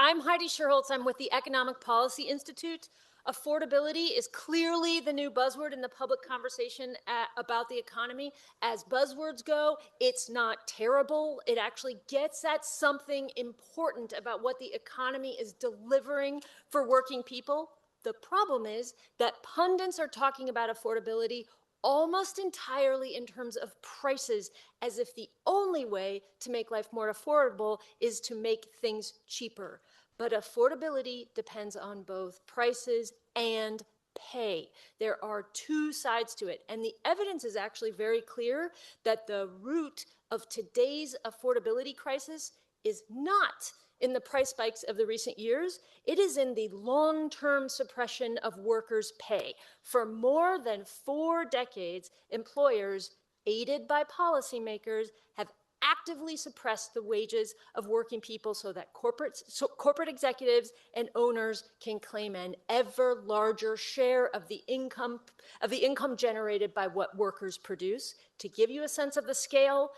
I'm Heidi Shierholz. I'm with the Economic Policy Institute. Affordability is clearly the new buzzword in the public conversation about the economy. As buzzwords go, it's not terrible. It actually gets at something important about what the economy is delivering for working people. The problem is that pundits are talking about affordability almost entirely in terms of prices, as if the only way to make life more affordable is to make things cheaper. But affordability depends on both prices and pay. There are two sides to it, and the evidence is actually very clear that the root of today's affordability crisis is not in the price spikes of the recent years. It is in the long-term suppression of workers' pay. For more than 4 decades, employers, aided by policymakers, have actively suppressed the wages of working people so that corporate executives and owners can claim an ever larger share of the income generated by what workers produce. To give you a sense of the scale,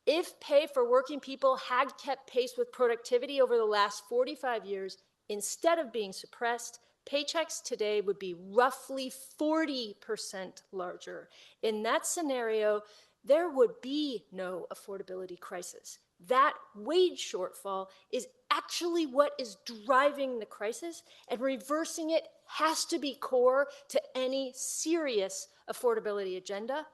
if pay for working people had kept pace with productivity over the last 45 years, instead of being suppressed, paychecks today would be roughly 40% larger. In that scenario, there would be no affordability crisis. That wage shortfall is actually what is driving the crisis, and reversing it has to be core to any serious affordability agenda.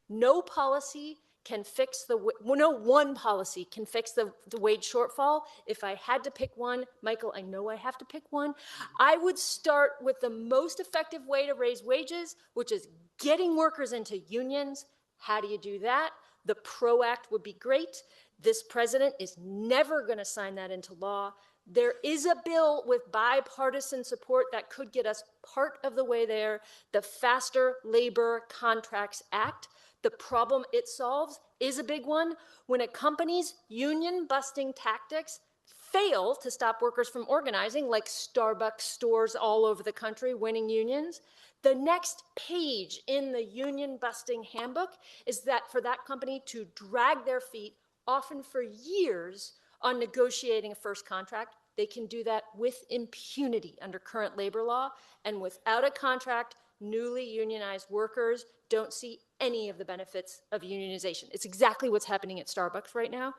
No policy can fix no one policy can fix the wage shortfall. If I had to pick one, Michael, I know I have to pick one, I would start with the most effective way to raise wages, which is getting workers into unions. How do you do that? The PRO Act would be great. This president is never going to sign that into law. There is a bill with bipartisan support that could get us part of the way there, the Faster Labor Contracts Act. The problem it solves is a big one. When a company's union-busting tactics fail to stop workers from organizing, like Starbucks stores all over the country winning unions, the next page in the union-busting handbook is that for that company to drag their feet, often for years, on negotiating a first contract. They can do that with impunity under current labor law, and without a contract, newly unionized workers don't see any of the benefits of unionization. It's exactly what's happening at Starbucks right now.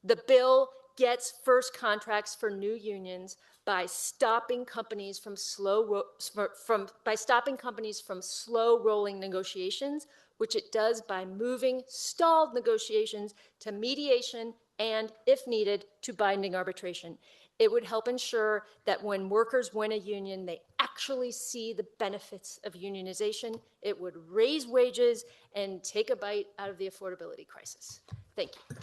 The bill gets first contracts for new unions by stopping companies from slow rolling negotiations, which it does by moving stalled negotiations to mediation and, if needed, to binding arbitration. It would help ensure that when workers win a union, they actually see the benefits of unionization. It would raise wages and take a bite out of the affordability crisis. Thank you.